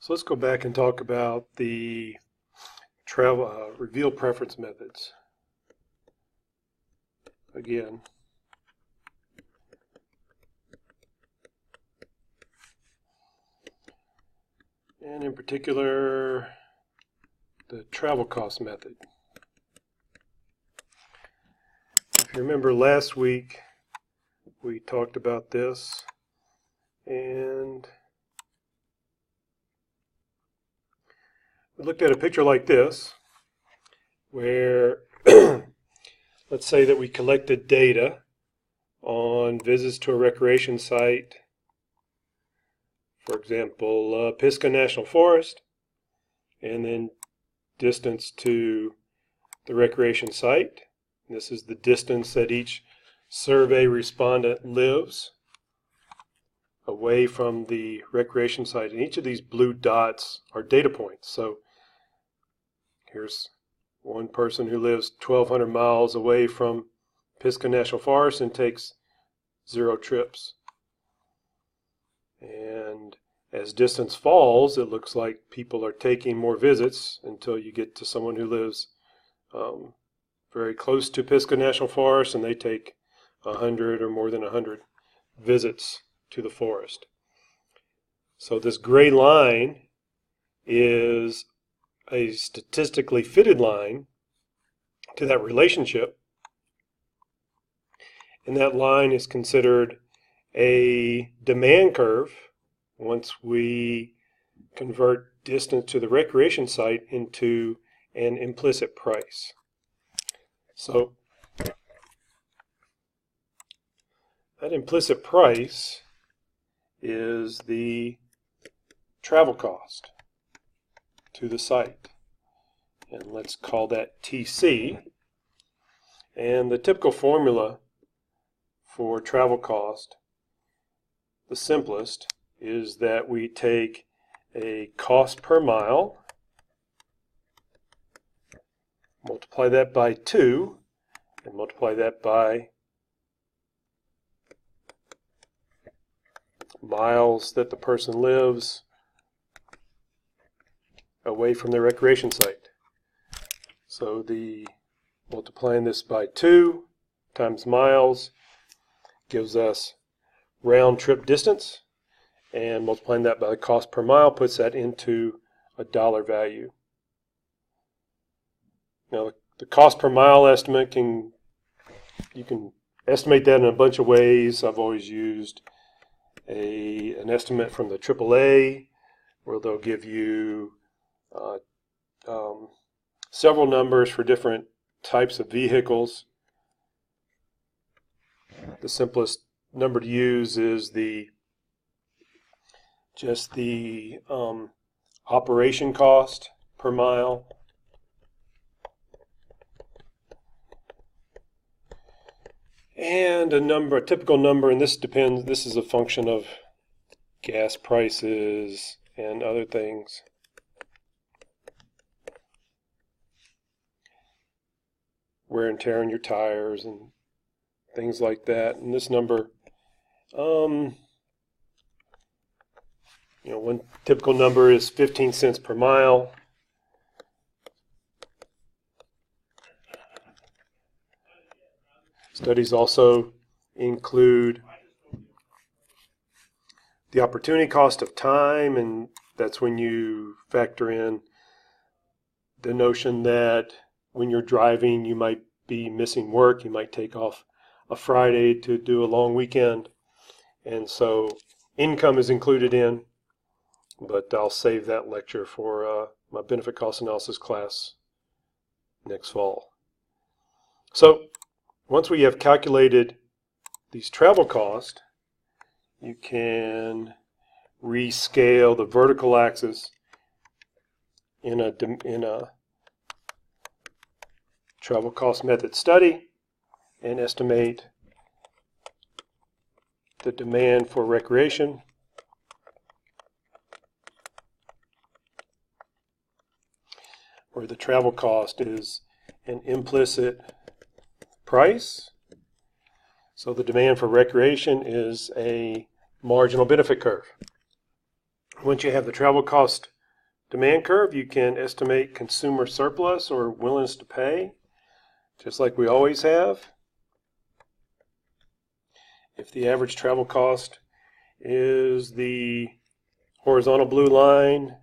So let's go back and talk about the travel reveal preference methods again. And in particular, the travel cost method. If you remember last week, we talked about this, and we looked at a picture like this, where let's say that we collected data on visits to a recreation site, for example, Pisgah National Forest, and then distance to the recreation site. This is the distance that each survey respondent lives away from the recreation site. And each of these blue dots are data points. So here's one person who lives 1,200 miles away from Pisgah National Forest and takes 0 trips. And as distance falls, it looks like people are taking more visits until you get to someone who lives very close to Pisgah National Forest, and they take 100 or more than 100 visits to the forest. So this gray line is a statistically fitted line to that relationship, and that line is considered a demand curve once we convert distance to the recreation site into an implicit price. So that implicit price is the travel cost to the site, and let's call that TC. And the typical formula for travel cost, the simplest, is that we take a cost per mile, multiply that by 2, and multiply that by miles that the person lives away from their recreation site. So the multiplying this by 2 times miles gives us round trip distance, and multiplying that by the cost per mile puts that into a dollar value. Now the cost per mile estimate you can estimate that in a bunch of ways. I've always used an estimate from the AAA, where they'll give you several numbers for different types of vehicles. The simplest number to use is just the operation cost per mile. And a typical number, and this is a function of gas prices and other things. Wear and tear on your tires and things like that. And this number, one typical number is 15 cents per mile. Studies also include the opportunity cost of time, and that's when you factor in the notion that when you're driving, you might be missing work. You might take off a Friday to do a long weekend. And so income is included in, but I'll save that lecture for my benefit cost analysis class next fall. So once we have calculated these travel costs, you can rescale the vertical axis in a travel cost method study and estimate the demand for recreation, where the travel cost is an implicit price. So the demand for recreation is a marginal benefit curve. Once you have the travel cost demand curve, you can estimate consumer surplus or willingness to pay, just like we always have. If the average travel cost is the horizontal blue line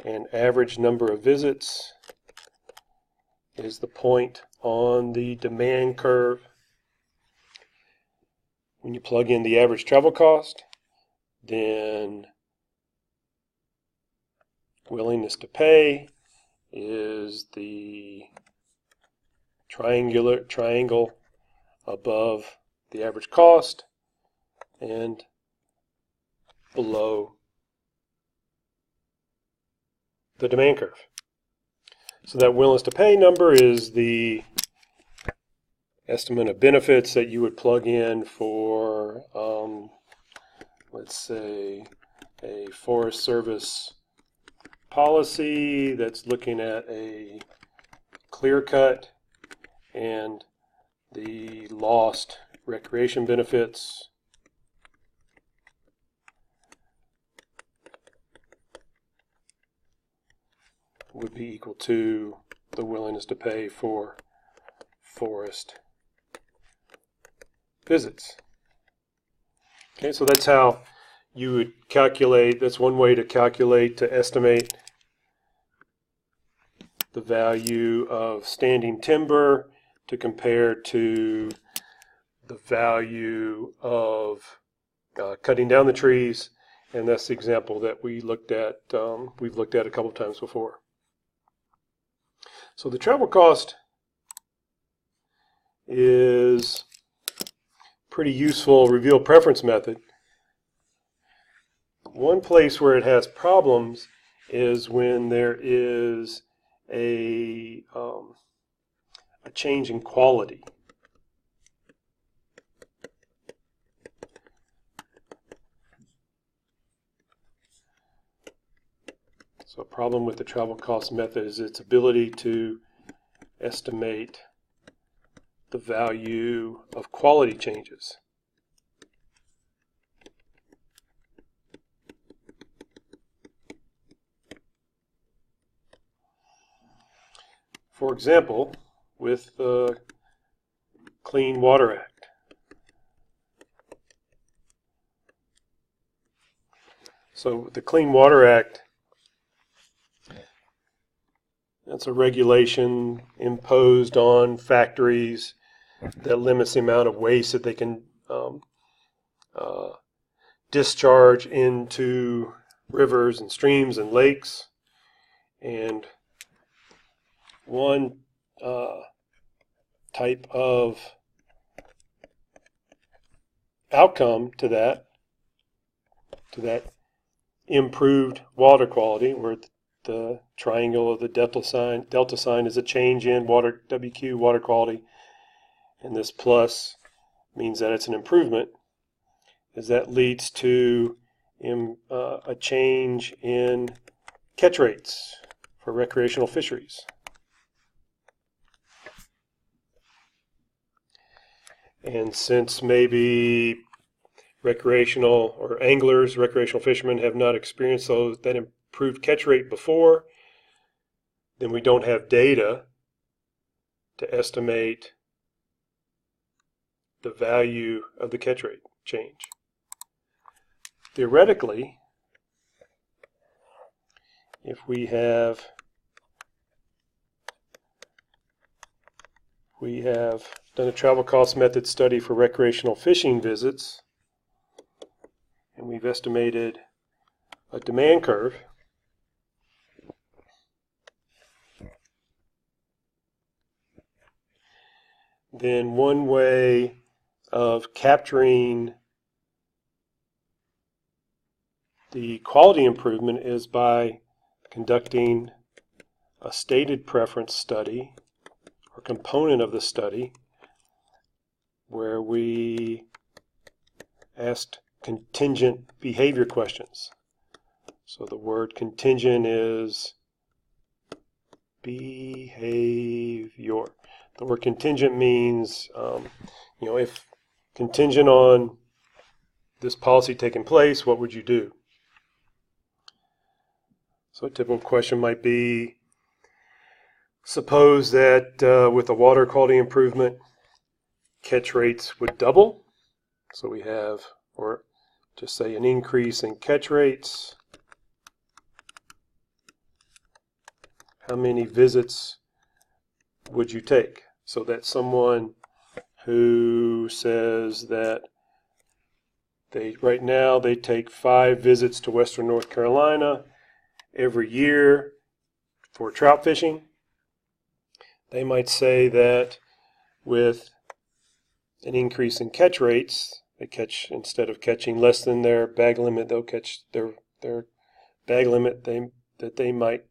and average number of visits is the point on the demand curve, when you plug in the average travel cost, then willingness to pay is the triangle above the average cost and below the demand curve. So that willingness to pay number is the estimate of benefits that you would plug in for, let's say, a Forest Service policy that's looking at a clear cut and the lost recreation benefits would be equal to the willingness to pay for forest visits. Okay, so that's how you would calculate, that's one way to calculate, to estimate the value of standing timber to compare to the value of cutting down the trees, and that's the example that we looked at, we've looked at a couple of times before. So the travel cost is pretty useful reveal preference method. One place where it has problems is when there is a change in quality. So a problem with the travel cost method is its ability to estimate the value of quality changes. For example, with the Clean Water Act. So the Clean Water Act, that's a regulation imposed on factories that limits the amount of waste that they can discharge into rivers and streams and lakes. And one type of outcome to that improved water quality, where the triangle of the delta sign is a change in WQ, water quality, and this plus means that it's an improvement, is that leads to a change in catch rates for recreational fisheries. And since maybe recreational or anglers, recreational fishermen have not experienced that improved catch rate before, then we don't have data to estimate the value of the catch rate change. Theoretically, if we have done a travel cost method study for recreational fishing visits, and we've estimated a demand curve, then one way of capturing the quality improvement is by conducting a stated preference study or component of the study where we asked contingent behavior questions. So the word contingent is behavior. The word contingent means, if contingent on this policy taking place, what would you do? So a typical question might be, suppose that with a water quality improvement, catch rates would double. So we have, or just say an increase in catch rates. How many visits would you take? So that's someone who says that right now they take 5 visits to Western North Carolina every year for trout fishing. They might say that with an increase in catch rates, they catch, instead of catching less than their bag limit, they'll catch their bag limit that they might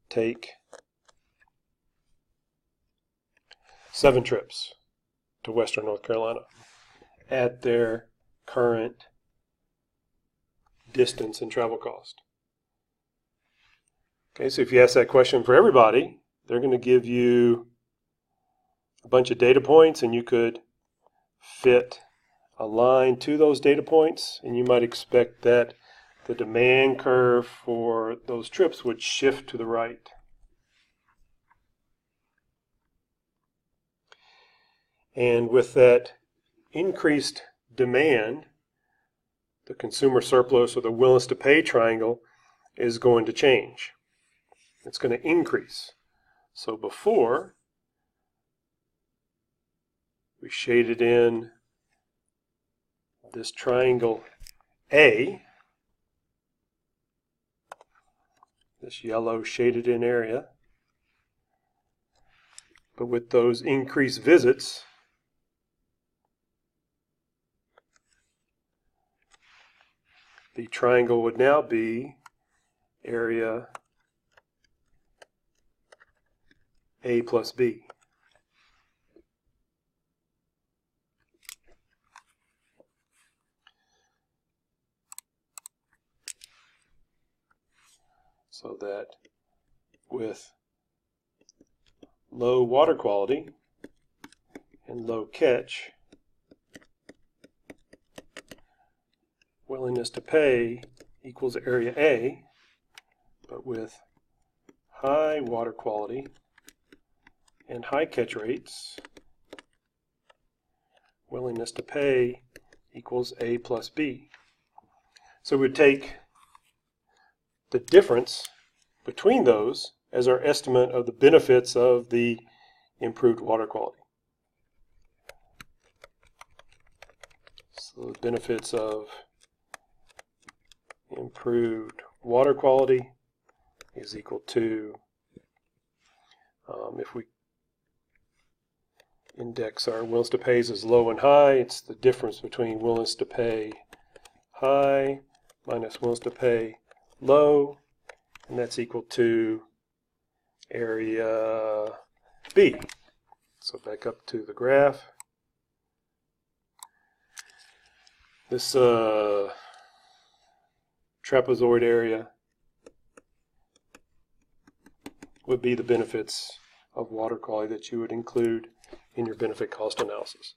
take 7 trips to Western North Carolina at their current distance and travel cost. Okay, so if you ask that question for everybody, they're going to give you a bunch of data points, and you could fit a line to those data points, and you might expect that the demand curve for those trips would shift to the right. And with that increased demand, the consumer surplus, or the willingness to pay triangle, is going to change. It's going to increase. So before, we shaded in this triangle A, this yellow shaded in area. But with those increased visits, the triangle would now be area A plus B. So that with low water quality and low catch, willingness to pay equals area A, but with high water quality and high catch rates, willingness to pay equals A plus B. So we would take the difference between those as our estimate of the benefits of the improved water quality. So the benefits of improved water quality is equal to, if we index our willingness to pay as low and high, it's the difference between willingness to pay high minus willingness to pay low, and that's equal to area B. So back up to the graph. This trapezoid area would be the benefits of water quality that you would include in your benefit cost analysis.